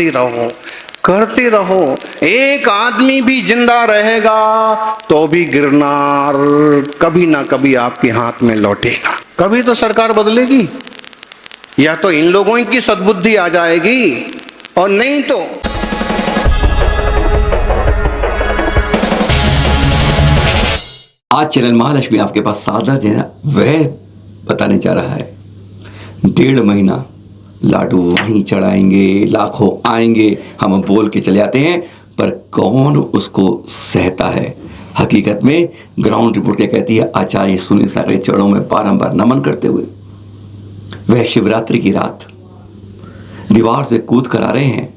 रहो, करते रहो। एक आदमी भी जिंदा रहेगा तो भी गिरनार कभी ना कभी आपके हाथ में लौटेगा। कभी तो सरकार बदलेगी, या तो इन लोगों की सद्बुद्धि आ जाएगी, और नहीं तो आज चैनल महालक्ष्मी आपके पास सादा जो है वह बताने जा रहा है। 1.5 महीना लाडू वहीं चढ़ाएंगे, लाखों आएंगे, हम बोल के चले आते हैं, पर कौन उसको सहता है। हकीकत में ग्राउंड रिपोर्ट क्या कहती है, आचार्य सुनील सागर चरणों में बारंबार नमन करते हुए वह शिवरात्रि की रात दीवार से कूद कर आ रहे हैं।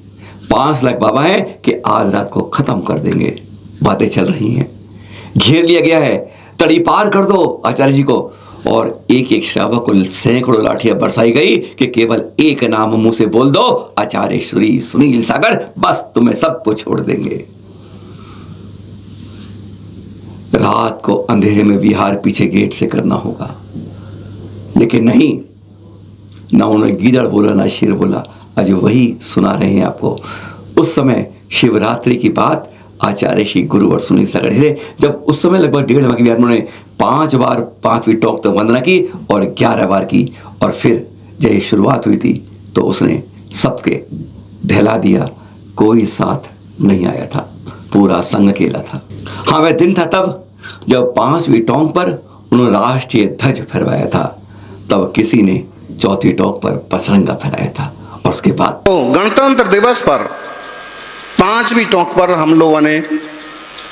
5 लाख बाबा हैं कि आज रात को खत्म कर देंगे। बातें चल रही हैं, घेर लिया गया है, तड़ी पार कर दो आचार्य जी को, और एक एक श्रावक को सैकड़ों लाठियां बरसाई गई कि केवल एक नाम मुंह से बोल दो, आचार्य श्री सुनील सागर, बस तुम्हें सबको छोड़ देंगे। रात को अंधेरे में विहार पीछे गेट से करना होगा, लेकिन नहीं, ना उन्होंने गीदड़ बोला ना शेर बोला। आज वही सुना रहे हैं आपको। उस समय शिवरात्रि की बात आचार्य श्री गुरु और सुनील सागर जी से, जब उस समय लगभग 1.5 महीने के उन्होंने 5 बार 5वीं टोक तक वंदना की और 11 बार की, और फिर जब ये शुरुआत हुई थी तो उसने सबके दहला दिया। कोई साथ नहीं आया था, पूरा संघ अकेला था। हाँ, वह दिन था तब जब 5वीं टोंक पर उन्होंने राष्ट्रीय ध्वज फहराया था, तब किसी ने 4थी टोंक पर पचरंगा फहराया था, और उसके बाद तो गणतंत्र दिवस पर 5वीं टोंक पर हम लोगों ने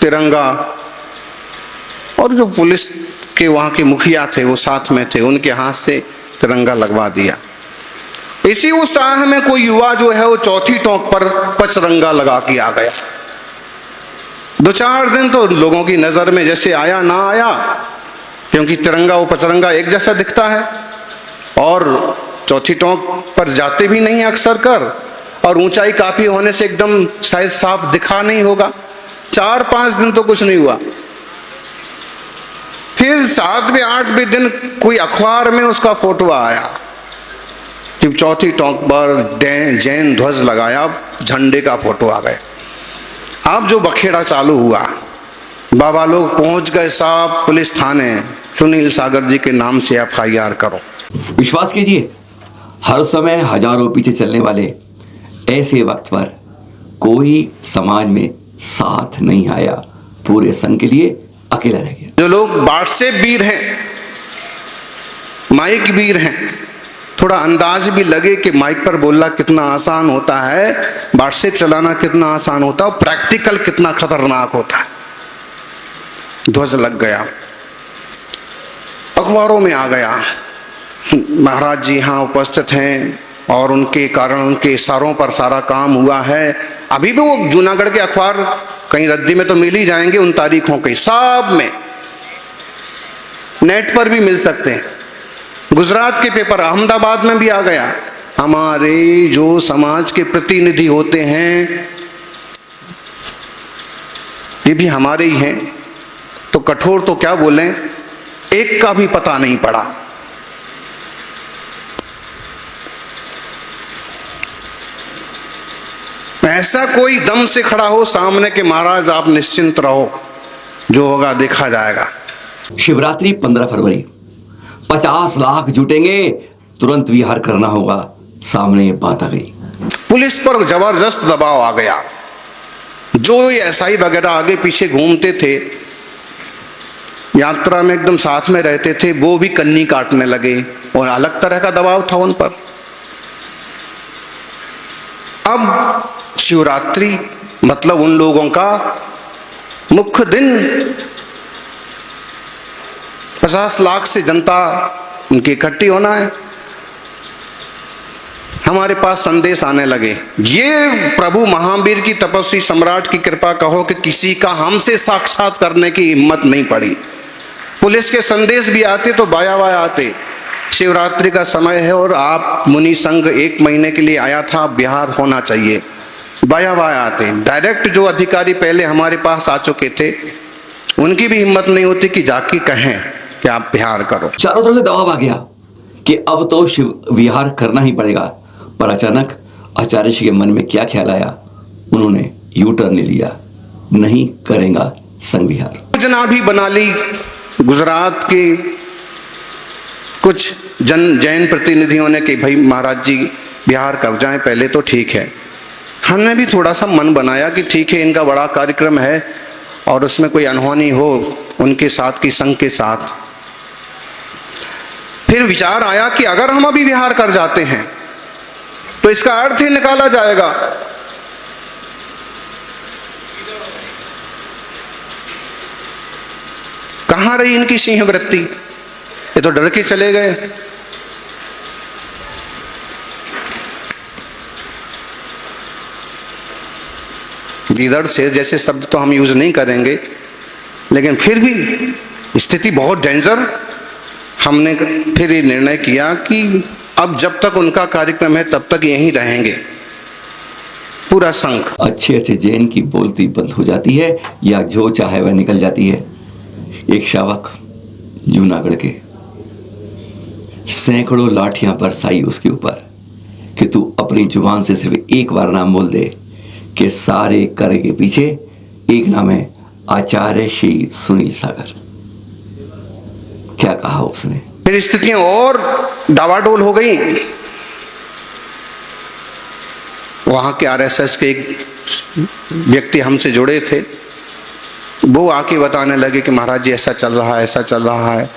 तिरंगा, और जो पुलिस के वहां के मुखिया थे वो साथ में थे, उनके हाथ से तिरंगा लगवा दिया। इसी उत्साह में कोई युवा जो है वो 4थी टोंक पर पचरंगा लगा के आ गया। 2-4 दिन तो लोगों की नजर में जैसे आया ना आया, क्योंकि तिरंगा वो पचरंगा एक जैसा दिखता है, और 4थी टोंक पर जाते भी नहीं अक्सर कर, और ऊंचाई काफी होने से एकदम शायद साफ दिखा नहीं होगा। 4-5 दिन तो कुछ नहीं हुआ। फिर 7वें 8वें दिन कोई अखबार में उसका फोटो आया कि 4थी टोंक पर जैन ध्वज लगाया, झंडे का फोटो आ गया। अब जो बखेड़ा चालू हुआ, बाबा लोग पहुंच गए साहब पुलिस थाने, सुनील सागर जी के नाम से FIR करो। विश्वास कीजिए, हर समय हजारों पीछे चलने वाले ऐसे वक्त पर कोई समाज में साथ नहीं आया, पूरे संघ के लिए अकेला रह गया। जो लोग व्हाट्सएप वीर हैं, माइक वीर हैं, थोड़ा अंदाज भी लगे कि माइक पर बोलना कितना आसान होता है, व्हाट्सएप चलाना कितना आसान होता है, और प्रैक्टिकल कितना खतरनाक होता है। ध्वज लग गया, अखबारों में आ गया, महाराज जी यहाँ उपस्थित हैं, और उनके कारण उनके इशारों पर सारा काम हुआ है। अभी भी वो जूनागढ़ के अखबार कहीं रद्दी में तो मिल ही जाएंगे, उन तारीखों के सब में, नेट पर भी मिल सकते हैं। गुजरात के पेपर अहमदाबाद में भी आ गया। हमारे जो समाज के प्रतिनिधि होते हैं ये भी हमारे ही हैं, तो कठोर तो क्या बोलें, एक का भी पता नहीं पड़ा। ऐसा कोई दम से खड़ा हो सामने के महाराज आप निश्चिंत रहो, जो होगा देखा जाएगा। शिवरात्रि 15 फरवरी, 50 लाख जुटेंगे, तुरंत विहार करना होगा। सामने ये बात आ गई, पुलिस पर जबरदस्त दबाव आ गया। जो ये SI वगैरह आगे पीछे घूमते थे, यात्रा में एकदम साथ में रहते थे, वो भी कन्नी काटने लगे, और अलग तरह का दबाव था उन पर। अब शिवरात्रि मतलब उन लोगों का मुख्य दिन, 50 लाख से जनता उनकी इकट्ठी होना है। हमारे पास संदेश आने लगे, ये प्रभु महावीर की तपस्वी सम्राट की कृपा कहो कि किसी का हमसे साक्षात करने की हिम्मत नहीं पड़ी। पुलिस के संदेश भी आते तो बाया बाया आते, शिवरात्रि का समय है और आप मुनि संघ 1 महीने के लिए आया था, बिहार होना चाहिए, बाया बाया आते। डायरेक्ट जो अधिकारी पहले हमारे पास आ चुके थे, उनकी भी हिम्मत नहीं होती कि जाके कहें कि आप बिहार करो। चारों तरफ से दबाव आ गया कि अब तो शिव विहार करना ही पड़ेगा, पर अचानक आचार्य श्री के मन में क्या ख्याल आया, उन्होंने यू टर्न ले लिया, नहीं करेगा संघ विहार। योजना भी बना ली। गुजरात के कुछ जैन प्रतिनिधियों ने कि भाई महाराज जी बिहार कब जाएं, पहले तो ठीक है। हमने भी थोड़ा सा मन बनाया कि ठीक है, इनका बड़ा कार्यक्रम है और उसमें कोई अनहोनी हो उनके साथ की संघ के साथ। फिर विचार आया कि अगर हम अभी बिहार कर जाते हैं तो इसका अर्थ ही निकाला जाएगा। कहां रही इनकी सिंह वृत्ति, ये तो डर के चले गए। गीदड़ से जैसे शब्द तो हम यूज नहीं करेंगे, लेकिन फिर भी स्थिति बहुत डेंजर। हमने फिर ये निर्णय किया कि अब जब तक उनका कार्यक्रम है तब तक यहीं रहेंगे, पूरा संघ। अच्छे अच्छे जैन की बोलती बंद हो जाती है या जो चाहे वह निकल जाती है। एक शावक जूनागढ़ के सैकड़ों लाठियां बरसाई उसके ऊपर कि तू अपनी जुबान से सिर्फ एक बार नाम बोल दे कि सारे कर के पीछे एक नाम है, आचार्य श्री सुनील सागर। क्या कहा उसने? फिर स्थितियां और डावाडोल हो गई। वहां के आरएसएस के एक व्यक्ति हमसे जुड़े थे, वो आके बताने लगे कि महाराज जी ऐसा चल रहा है, ऐसा चल रहा है।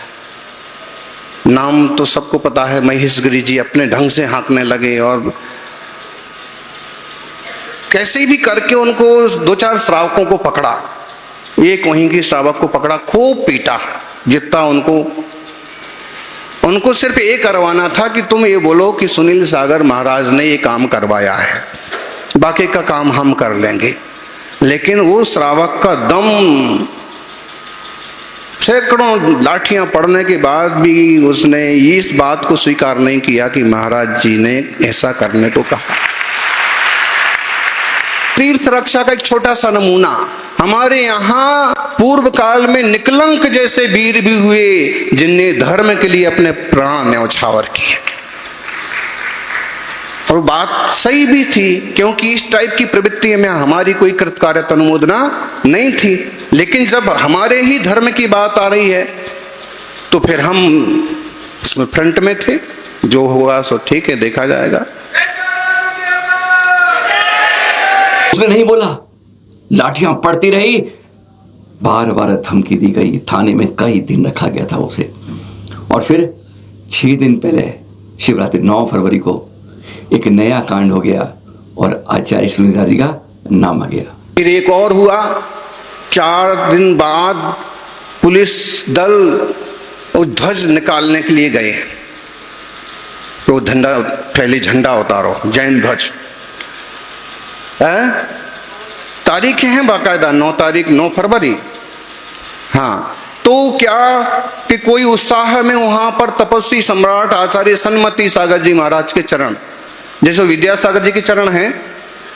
नाम तो सबको पता है, महेश गिरी जी अपने ढंग से हाँकने लगे और कैसे भी करके उनको 2-4 श्रावकों को पकड़ा। एक वहीं के श्रावक को पकड़ा, खूब पीटा जितना उनको सिर्फ ये करवाना था कि तुम ये बोलो कि सुनील सागर महाराज ने ये काम करवाया है, बाकी का काम हम कर लेंगे। लेकिन वो श्रावक का दम, सैकड़ों लाठियां पड़ने के बाद भी उसने इस बात को स्वीकार नहीं किया कि महाराज जी ने ऐसा करने को कहा। तीर्थ रक्षा का एक छोटा सा नमूना, हमारे यहाँ पूर्व काल में निकलंक जैसे वीर भी हुए जिनने धर्म के लिए अपने प्राण न्यौछावर किए। और बात सही भी थी, क्योंकि इस टाइप की प्रवृत्ति में हमारी कोई कृतकार्यता अनुमोदना नहीं थी। लेकिन जब हमारे ही धर्म की बात आ रही है तो फिर हम उसमें फ्रंट में थे। जो हुआ सो ठीक है, देखा जाएगा। उसने नहीं बोला, लाठियां पड़ती रही, बार बार धमकी दी गई, थाने में कई दिन रखा गया था उसे। और फिर 6 दिन पहले शिवरात्रि 9 फरवरी को एक नया कांड हो गया और आचार्य सुनील जी का नाम आ गया। फिर एक और हुआ, 4 दिन बाद पुलिस दल वो ध्वज निकालने के लिए गए, तो झंडा उतारो, जैन ध्वज। तारीखें हैं बाकायदा, 9 तारीख 9 फरवरी। हाँ, तो क्या कि कोई उत्साह में वहां पर तपस्वी सम्राट आचार्य सन्मति सागर जी महाराज के चरण, जैसे विद्यासागर जी के चरण हैं,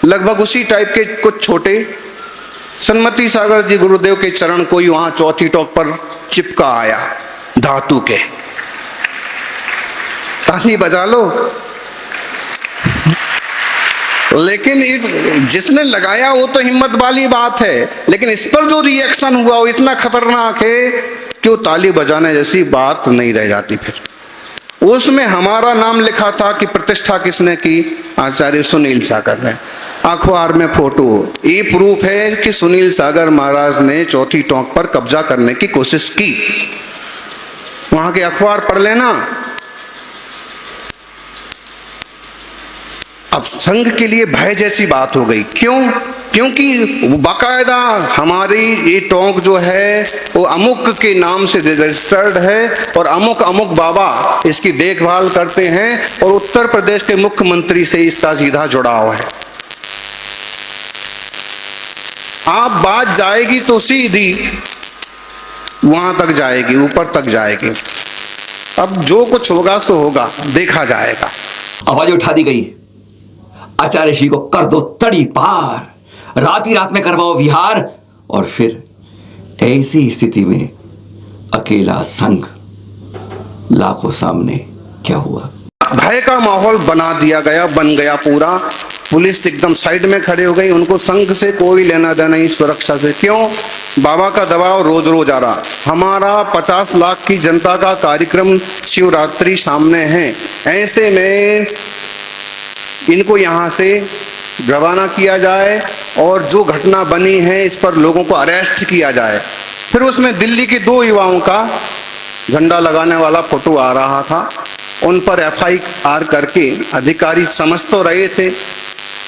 लगभग उसी टाइप के कुछ छोटे सन्मति सागर जी गुरुदेव के चरण कोई वहां चौथी टॉक पर चिपका आया धातु के। ताली बजा लो। लेकिन जिसने लगाया वो तो हिम्मत वाली बात है, लेकिन इस पर जो रिएक्शन हुआ वो इतना खतरनाक है कि वो ताली बजाने जैसी बात नहीं रह जाती। फिर उसमें हमारा नाम लिखा था कि प्रतिष्ठा किसने की, आचार्य सुनील सागर ने। अखबार में फोटो, ये प्रूफ है कि सुनील सागर महाराज ने चौथी टोंक पर कब्जा करने की कोशिश की। वहां के अखबार पढ़ लेना। अब संघ के लिए भय जैसी बात हो गई। क्यों? क्योंकि बाकायदा हमारी ये टोंक जो है वो अमुक के नाम से रजिस्टर्ड है और अमुक अमुक बाबा इसकी देखभाल करते हैं और उत्तर प्रदेश के मुख्यमंत्री से इसका सीधा जुड़ाव है। आप बात जाएगी तो सीधी वहां तक जाएगी, ऊपर तक जाएगी। अब जो कुछ होगा सो होगा, देखा जाएगा। आवाज उठा दी गई, आचार्य श्री को कर दो तड़ी पार, रात ही रात में करवाओ विहार। और फिर ऐसी स्थिति में अकेला संघ लाखों सामने क्या हुआ? भय का माहौल बना दिया गया, बन गया पूरा। पुलिस एकदम साइड में खड़े हो गई, उनको संघ से कोई लेना देना नहीं, सुरक्षा से। क्यों? बाबा का दबाव रोज रोज आ रहा। हमारा 50 लाख की जनता का कार्यक्रम शिवरात्रि सामने है, ऐसे में इनको यहाँ से रवाना किया जाए और जो घटना बनी है इस पर लोगों को अरेस्ट किया जाए। फिर उसमें दिल्ली के 2 युवाओं का झंडा लगाने वाला फोटो आ रहा था, उन पर FIR करके अधिकारी समझ तो रहे थे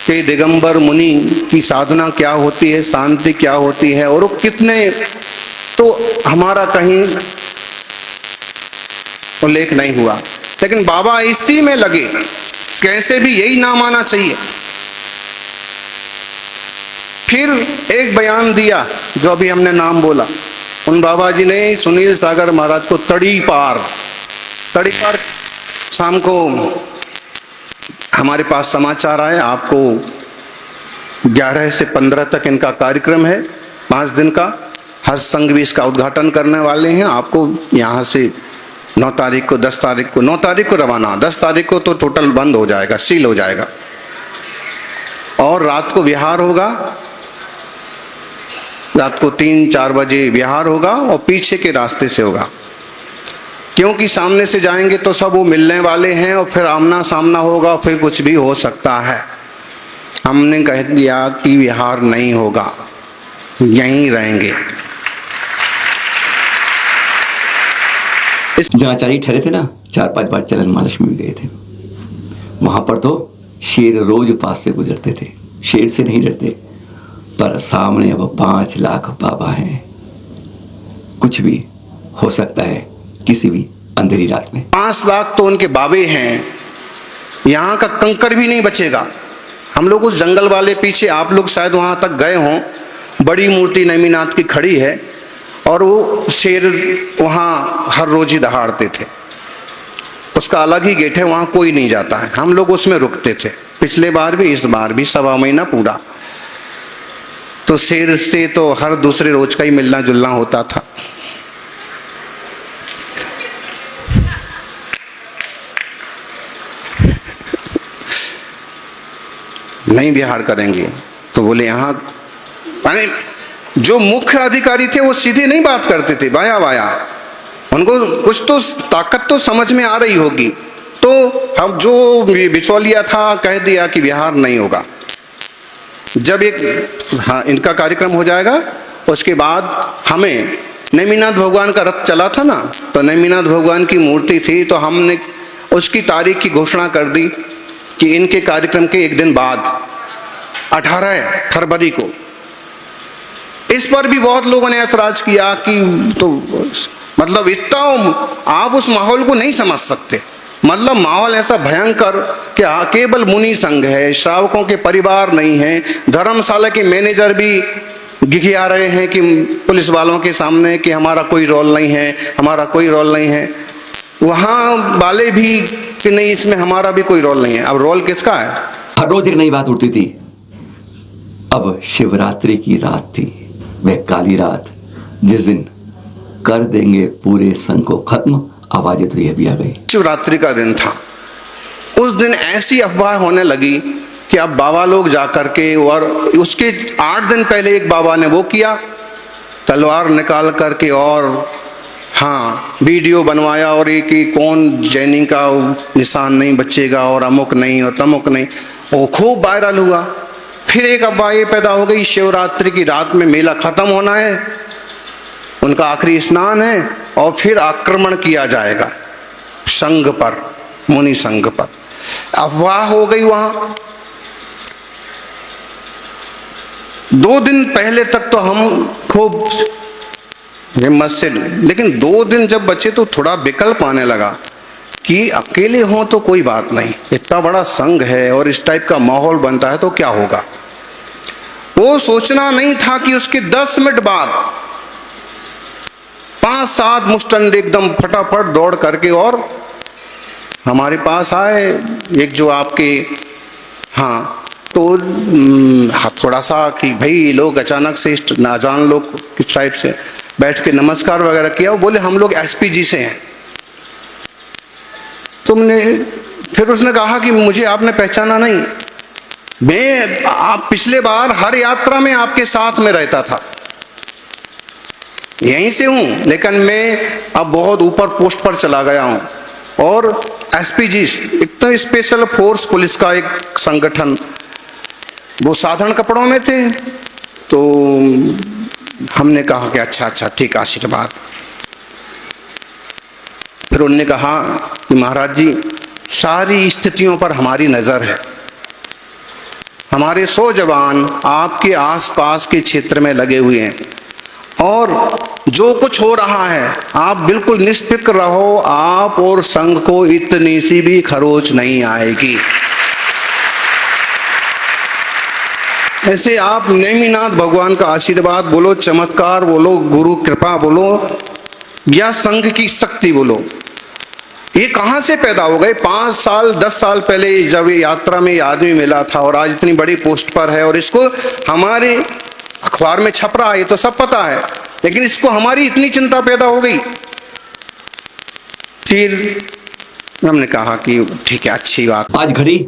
कि दिगंबर मुनि की साधना क्या होती है, शांति क्या होती है, और वो कितने, तो हमारा कहीं उल्लेख नहीं हुआ। लेकिन बाबा इसी में लगे, कैसे भी यही नाम आना चाहिए। फिर एक बयान दिया जो अभी हमने नाम बोला, उन बाबा जी ने सुनील सागर महाराज को तड़ी पार शाम को हमारे पास समाचार आए, आपको 11 से 15 तक इनका कार्यक्रम है, 5 दिन का। हर संघ भी इसका उद्घाटन करने वाले हैं। आपको यहाँ से 9 तारीख को 10 तारीख को 9 तारीख को रवाना, 10 तारीख को तो टोटल बंद हो जाएगा, सील हो जाएगा, और रात को विहार होगा। रात को 3-4 बजे विहार होगा और पीछे के रास्ते से होगा, क्योंकि सामने से जाएंगे तो सब वो मिलने वाले हैं और फिर आमना सामना होगा, फिर कुछ भी हो सकता है। हमने कह दिया कि विहार नहीं होगा, यहीं रहेंगे। जहाँ आचार्य ठहरे थे ना, 4-5 बार चलन महालक्ष्मी में गए थे, वहां पर तो शेर रोज पास से गुजरते थे। शेर से नहीं डरते, पर सामने अब 5 लाख बाबा हैं, कुछ भी हो सकता है किसी भी अंधेरी रात में। 5 लाख तो उनके बाबे हैं, यहाँ का कंकर भी नहीं बचेगा। हम लोग उस जंगल वाले पीछे, आप लोग शायद वहाँ तक गए हों, बड़ी मूर्ति नेमिनाथ की खड़ी है, और वो शेर वहाँ हर रोज ही दहाड़ते थे। उसका अलग ही गेट है, वहाँ कोई नहीं जाता है, हम लोग उसमें रुकते थे। पिछले बार भी, इस बार भी 1.25 महीना पूरा। तो शेर से तो हर दूसरे रोज का ही मिलना जुलना होता था। नहीं विहार करेंगे तो बोले यहाँ, माने जो मुख्य अधिकारी थे वो सीधे नहीं बात करते थे, वाया वाया, उनको कुछ तो ताकत तो समझ में आ रही होगी। तो हम जो बिचौलिया था कह दिया कि विहार नहीं होगा। जब इनका कार्यक्रम हो जाएगा उसके बाद हमें नेमिनाथ भगवान का रथ चला था ना, तो नेमिनाथ भगवान की मूर्ति थी, तो हमने उसकी तारीख की घोषणा कर दी कि इनके कार्यक्रम के 1 दिन बाद 18 फरवरी को। इस पर भी बहुत लोगों ने ऐतराज किया कि तो मतलब इतना आप उस माहौल को नहीं समझ सकते। मतलब माहौल ऐसा भयंकर कि केवल मुनि संघ है, श्रावकों के परिवार नहीं है। धर्मशाला के मैनेजर भी गिघिया रहे हैं कि पुलिस वालों के सामने कि हमारा कोई रोल नहीं है, हमारा कोई रोल नहीं है। वहाँ वाले भी कि नहीं, इसमें हमारा भी कोई रोल नहीं है। अब रोल किसका है? हर रोज एक नई बात उठती थी। अब शिवरात्रि की रात थी, वह काली रात, जिस दिन कर देंगे पूरे संघ को खत्म। आवाजें तो यह भी आ गई। शिवरात्रि का दिन था, उस दिन ऐसी अफवाह होने लगी कि अब बाबा लोग जाकर के, और उसके 8 दिन पहले एक बाबा ने वो किया, तलवार निकाल करके और हाँ वीडियो बनवाया, और एक ही कौन जैनी का निशान नहीं बचेगा, और अमुक नहीं और तमुक नहीं, वो खूब वायरल हुआ। फिर एक अफवाह ये पैदा हो गई, शिवरात्रि की रात में मेला खत्म होना है, उनका आखिरी स्नान है, और फिर आक्रमण किया जाएगा संघ पर, मुनि संघ पर। अफवाह हो गई वहां। 2 दिन पहले तक तो हम खूब हिम्मत से, लेकिन 2 दिन जब बचे तो थोड़ा विकल्प आने लगा कि अकेले हों तो कोई बात नहीं, इतना बड़ा संघ है और इस टाइप का माहौल बनता है तो क्या होगा। वो सोचना नहीं था कि उसके 10 मिनट बाद 5-7 मुस्टंड एकदम फटाफट दौड़ करके और हमारे पास आए। एक जो आपके हाँ तो थोड़ा सा कि भाई लोग अचानक से नाजान लोग किस टाइप से बैठ के नमस्कार वगैरह किया, वो बोले हम लोग एसपी जी से हैं। तुमने फिर उसने कहा कि मुझे आपने पहचाना नहीं। मैं आप पिछले बार हर यात्रा में आपके साथ में रहता था, यहीं से हूं, लेकिन मैं अब बहुत ऊपर पोस्ट पर चला गया हूं। और एसपीजी, एक तो स्पेशल फोर्स पुलिस का एक संगठन, वो साधारण कपड़ों में थे, तो हमने कहा कि अच्छा ठीक, आशीर्वाद। फिर उन्होंने कहा कि महाराज जी, सारी स्थितियों पर हमारी नजर है, हमारे 100 जवान आपके आसपास के क्षेत्र में लगे हुए हैं, और जो कुछ हो रहा है आप बिल्कुल निश्चित रहो, आप और संघ को इतनी सी भी खरोच नहीं आएगी। ऐसे आप नेमिनाथ भगवान का आशीर्वाद बोलो, चमत्कार बोलो, गुरु कृपा बोलो, या संघ की शक्ति बोलो, ये कहां से पैदा हो गए? 5 साल 10 साल पहले जब ये यात्रा में ये आदमी मिला था और आज इतनी बड़ी पोस्ट पर है, और इसको हमारे अखबार में छप रहा है, ये तो सब पता है, लेकिन इसको हमारी इतनी चिंता पैदा हो गई। फिर हमने कहा कि ठीक है, अच्छी बात। आज घड़ी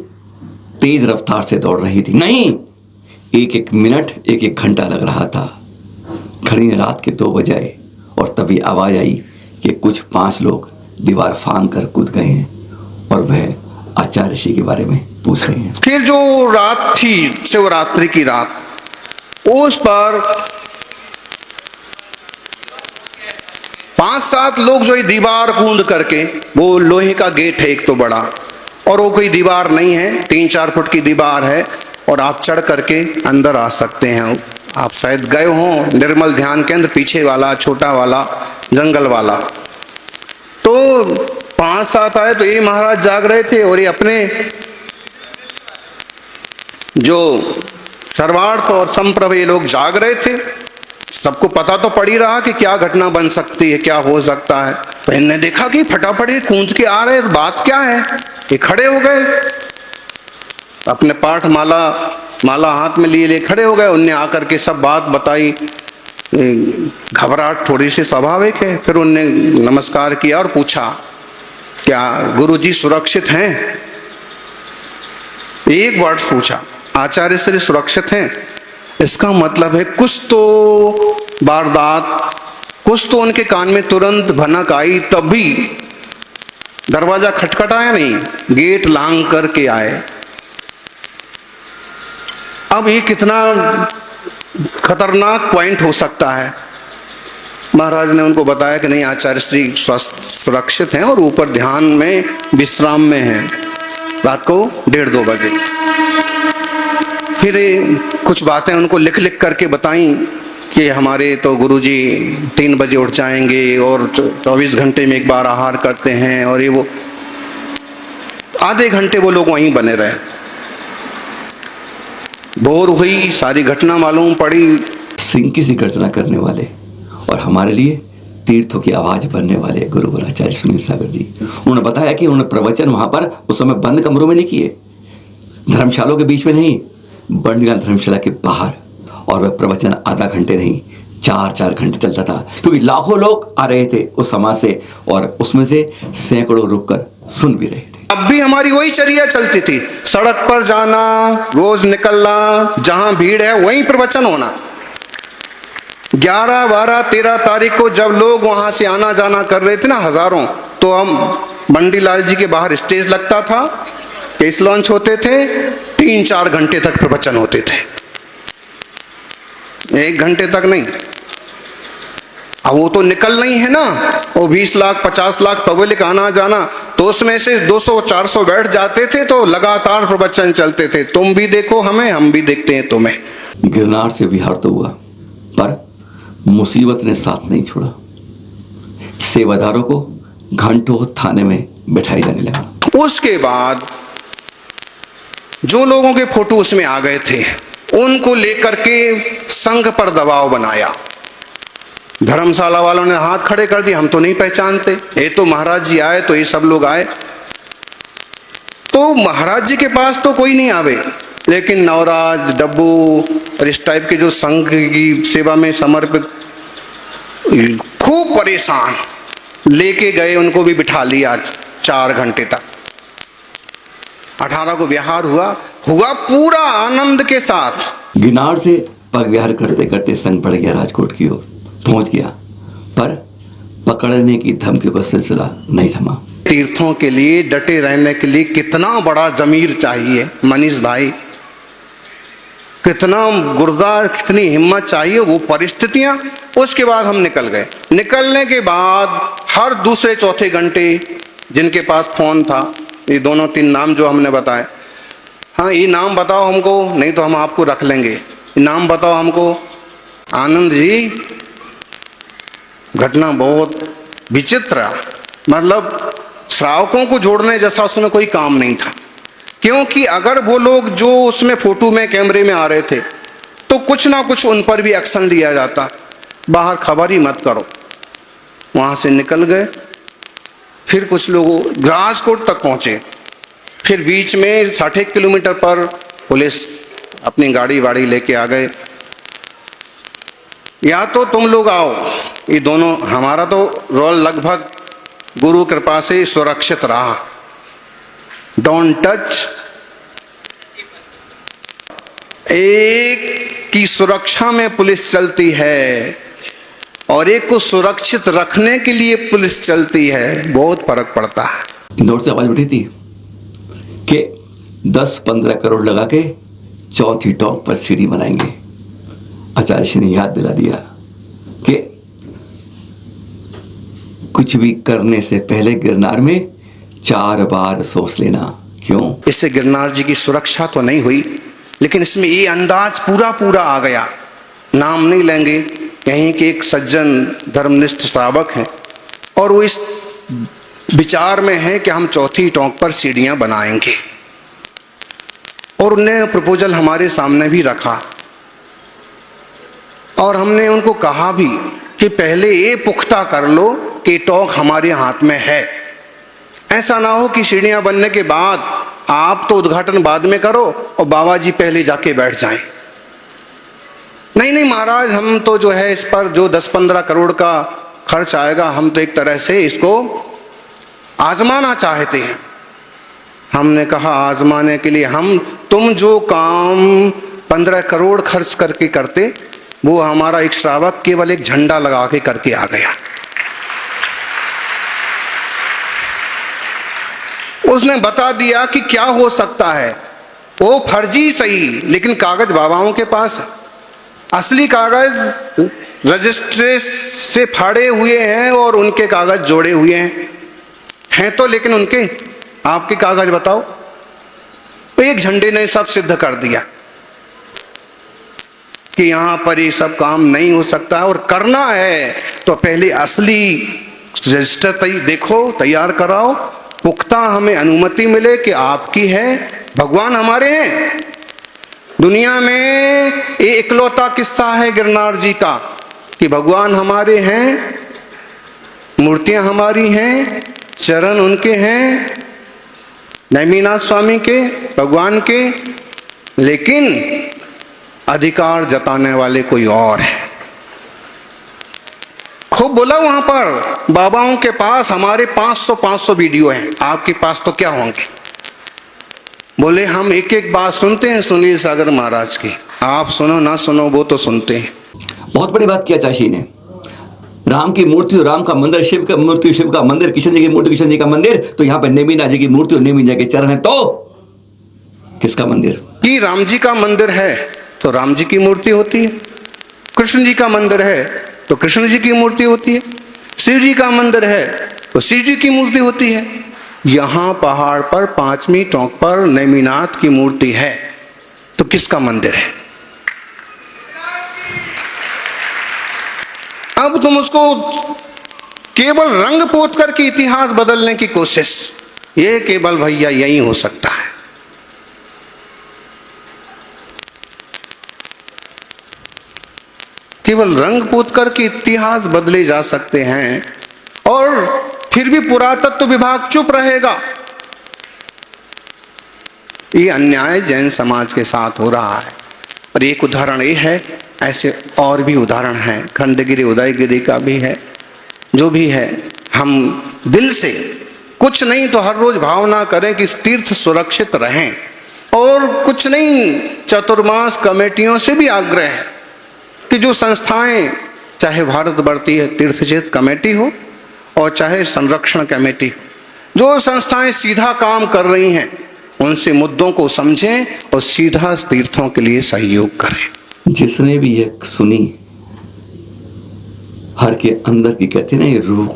तेज रफ्तार से दौड़ रही थी, नहीं, एक एक मिनट, एक एक घंटा लग रहा था। घड़ी ने रात के 2 बजे आए और तभी आवाज आई कि कुछ 5 लोग दीवार फांग कर कूद गए हैं और वह आचार्य ऋषि के बारे में पूछ रहे हैं। फिर जो रात थी, शिवरात्रि की रात, उस पर 5-7 लोग जो ये दीवार कूद करके, वो लोहे का गेट है एक तो बड़ा, और वो कोई दीवार नहीं है, 3-4 फुट की दीवार है, और आप चढ़ करके अंदर आ सकते हैं। आप शायद गए हो निर्मल ध्यान केंद्र, पीछे वाला छोटा वाला जंगल वाला। तो 5-7 आए, तो ये महाराज जाग रहे थे, और ये अपने जो सर्वार्थ और संप्रभ ये लोग जाग रहे थे। सबको पता तो पड़ ही रहा कि क्या घटना बन सकती है, क्या हो सकता है। तो इन्होंने देखा कि फटाफट ये कूद के आ रहे, बात क्या है। ये खड़े हो गए, अपने पाठ माला हाथ में लिए खड़े हो गए। उनने आकर के सब बात बताई। घबराहट थोड़ी सी स्वाभाविक है। फिर उनने नमस्कार किया और पूछा, क्या गुरुजी सुरक्षित हैं? एक वर्ड पूछा, आचार्य श्री सुरक्षित हैं? इसका मतलब है कुछ तो वारदात, कुछ तो उनके कान में तुरंत भनक आई, तभी दरवाजा खटखटाया नहीं, गेट लांग करके आए। अब ये कितना खतरनाक पॉइंट हो सकता है। महाराज ने उनको बताया कि नहीं, आचार्य श्री सुरक्षित हैं और ऊपर ध्यान में विश्राम में हैं, रात को 1:30-2 बजे। फिर कुछ बातें उनको लिख करके बताई कि हमारे तो गुरुजी 3 बजे उठ जाएंगे और 24 घंटे में एक बार आहार करते हैं, और ये वो आधे घंटे वो लोग वहीं बने रहे। बोर हुई, सारी घटना मालूम पड़ी। सिंह की सी गर्जना करने वाले और हमारे लिए तीर्थों की आवाज बनने वाले गुरु आचार्य सुनील सागर जी, उन्होंने बताया कि उन्होंने प्रवचन वहां पर उस समय बंद कमरों में नहीं किए, धर्मशालों के बीच में नहीं, बंडीला धर्मशाला के बाहर। और वह प्रवचन आधा घंटे नहीं, 4-4 घंटे चलता था, क्योंकि लाखों लोग आ रहे थे उस समाज से, और उसमें से सैकड़ों रुककर सुन भी रहे थे। अब भी हमारी वही चर्या चलती थी, सड़क पर जाना, रोज निकलना, जहां भीड़ है वहीं प्रवचन होना। 11, 12, 13 तारीख को जब लोग वहां से आना जाना कर रहे थे ना, हजारों, तो हम बंडीलाल जी के बाहर स्टेज लगता था, केस लॉन्च होते थे, 3-4 घंटे तक प्रवचन होते थे, 1 घंटे तक नहीं। अब वो तो निकल नहीं है ना, वो 20 लाख 50 लाख पब्लिक आना जाना, तो उसमें से 200-400 बैठ जाते थे, तो लगातार प्रवचन चलते थे। तुम भी देखो हमें, हम भी देखते हैं तुम्हें। गिरनार से बिहार तो हुआ, पर मुसीबत ने साथ नहीं छोड़ा। सेवादारों को घंटों थाने में बैठाई जाने लगा। उसके बाद जो लोगों के फोटो उसमें आ गए थे, उनको लेकर के संघ पर दबाव बनाया। धर्मशाला वालों ने हाथ खड़े कर दिए, हम तो नहीं पहचानते, ये तो महाराज जी आए, तो ये सब लोग आए। तो महाराज जी के पास तो कोई नहीं आवे, लेकिन नवराज, डब्बू और इस टाइप के जो संघ की सेवा में समर्पित, खूब परेशान, लेके गए, उनको भी बिठा लिया 4 घंटे तक। 18 को विहार हुआ, हुआ पूरा आनंद के साथ। गिरनार से पग विहार करते करते संग पड़ गया राजकोट की ओर पहुंच गया, पर पकड़ने की धमकियों का सिलसिला नहीं थमा। तीर्थों के लिए डटे रहने के लिए कितना बड़ा जमीर चाहिए मनीष भाई, कितना गुर्दा, कितनी हिम्मत चाहिए, वो परिस्थितियां। उसके बाद हम निकल गए। निकलने के बाद हर दूसरे चौथे घंटे जिनके पास फोन था, ये दोनों तीन नाम जो हमने बताए, हाँ ये नाम बताओ हमको, नहीं तो हम आपको रख लेंगे, ये नाम बताओ हमको। आनंद जी, घटना बहुत विचित्र, मतलब श्रावकों को जोड़ने जैसा उसमें कोई काम नहीं था। क्योंकि अगर वो लोग जो उसमें फोटो में कैमरे में आ रहे थे तो कुछ ना कुछ उन पर भी एक्शन लिया जाता। बाहर खबर ही मत करो। वहाँ से निकल गए, फिर कुछ लोग राजकोट तक पहुँचे, फिर बीच में 60 किलोमीटर पर पुलिस अपनी गाड़ी वाड़ी लेके आ गए, या तो तुम लोग आओ। ये दोनों, हमारा तो रोल लगभग गुरु कृपा से सुरक्षित रहा। डोंट टच, एक की सुरक्षा में पुलिस चलती है और एक को सुरक्षित रखने के लिए पुलिस चलती है, बहुत फर्क पड़ता है। इंदौर से आवाज उठी थी कि 10-15 करोड़ लगा के चौथी टॉप पर सीढ़ी बनाएंगे। आचार्य श्री ने याद दिला दिया कि कुछ भी करने से पहले गिरनार में 4 बार सोच लेना। क्यों? इससे गिरनार जी की सुरक्षा तो नहीं हुई, लेकिन इसमें ये अंदाज पूरा आ गया। नाम नहीं लेंगे, यहीं के एक सज्जन धर्मनिष्ठ श्रावक हैं और वो इस विचार में है कि हम चौथी टोंक पर सीढ़ियां बनाएंगे, और उन्हें प्रपोजल हमारे सामने भी रखा और हमने उनको कहा भी कि पहले ये पुख्ता कर लो कि टोंक हमारे हाथ में है। ऐसा ना हो कि सीढ़ियां बनने के बाद आप तो उद्घाटन बाद में करो और बाबा जी पहले जाके बैठ जाएं। नहीं महाराज, हम तो जो है इस पर जो 10-15 करोड़ का खर्च आएगा, हम तो एक तरह से इसको आजमाना चाहते हैं। हमने कहा आजमाने के लिए तुम जो काम 15 करोड़ खर्च करके करते, वो हमारा एक श्रावक केवल एक झंडा लगा के करके आ गया। उसने बता दिया कि क्या हो सकता है। वो फर्जी सही, लेकिन कागज बाबाओं के पास है। असली कागज रजिस्ट्री से फाड़े हुए हैं और उनके कागज जोड़े हुए हैं तो, लेकिन उनके आपके कागज बताओ। तो एक झंडे ने सब सिद्ध कर दिया कि यहां पर ये सब काम नहीं हो सकता, और करना है तो पहले असली रजिस्टर देखो, तैयार कराओ, पुख्ता हमें अनुमति मिले कि आपकी है। भगवान हमारे हैं। दुनिया में ये इकलौता किस्सा है गिरनार जी का कि भगवान हमारे हैं, मूर्तियां हमारी हैं, चरण उनके हैं, नेमिनाथ स्वामी के, भगवान के, लेकिन अधिकार जताने वाले कोई और है। खूब बोला वहां पर, बाबाओं के पास हमारे 500 वीडियो हैं, आपके पास तो क्या होंगे। बोले हम एक एक बात सुनते हैं सुनील सागर महाराज की, आप सुनो ना सुनो वो तो सुनते हैं। बहुत बड़ी बात किया चाची ने। राम की मूर्ति और राम का मंदिर, शिव का मूर्ति शिव का मंदिर, किशन जी की मूर्ति किशन जी का मंदिर, तो यहाँ पर नेमिनाथ जी की मूर्ति और नेमिनाथ जी के चरण है, तो किसका मंदिर? कि राम जी का मंदिर है तो राम जी की मूर्ति होती है, कृष्ण जी का मंदिर है तो कृष्ण जी की मूर्ति होती है, शिव जी का मंदिर है तो शिव जी की मूर्ति होती है। यहां पहाड़ पर 5वीं टोंक पर नेमिनाथ की मूर्ति है तो किसका मंदिर है? अब तुम उसको केवल रंग पोत करके इतिहास बदलने की कोशिश, ये केवल भैया यही हो सकता है। केवल रंग पोत करके इतिहास बदले जा सकते हैं और फिर भी पुरातत्व विभाग चुप रहेगा। ये अन्याय जैन समाज के साथ हो रहा है। और एक उदाहरण ये है, ऐसे और भी उदाहरण हैं, खंडगिरी उदयगिरी का भी है। जो भी है, हम दिल से कुछ नहीं तो हर रोज भावना करें कि तीर्थ सुरक्षित रहें, और कुछ नहीं, चतुर्मास कमेटियों से भी आग्रह है कि जो संस्थाएं, चाहे भारत बढ़ती तीर्थक्षेत्र कमेटी हो और चाहे संरक्षण कमेटी हो, जो संस्थाएं सीधा काम कर रही हैं उनसे मुद्दों को समझें और सीधा तीर्थों के लिए सहयोग करें। जिसने भी ये सुनी, हर के अंदर की कहते ना ये रूह,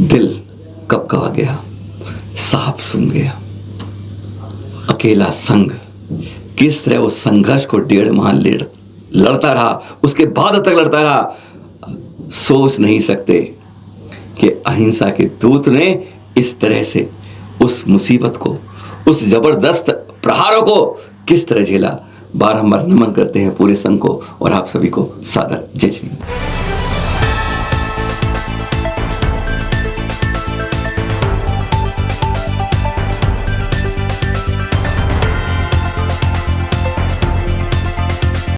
दिल कपकपा गया, साफ सुन गया। अकेला संग, किस तरह वो संघर्ष को 1.5 माह लड़ता रहा, उसके बाद तक लड़ता रहा। सोच नहीं सकते कि अहिंसा के दूत ने इस तरह से उस मुसीबत को, उस जबरदस्त प्रहारों को किस तरह झेला। बारंबार नमन करते हैं पूरे संघ को और आप सभी को सादर जय श्री।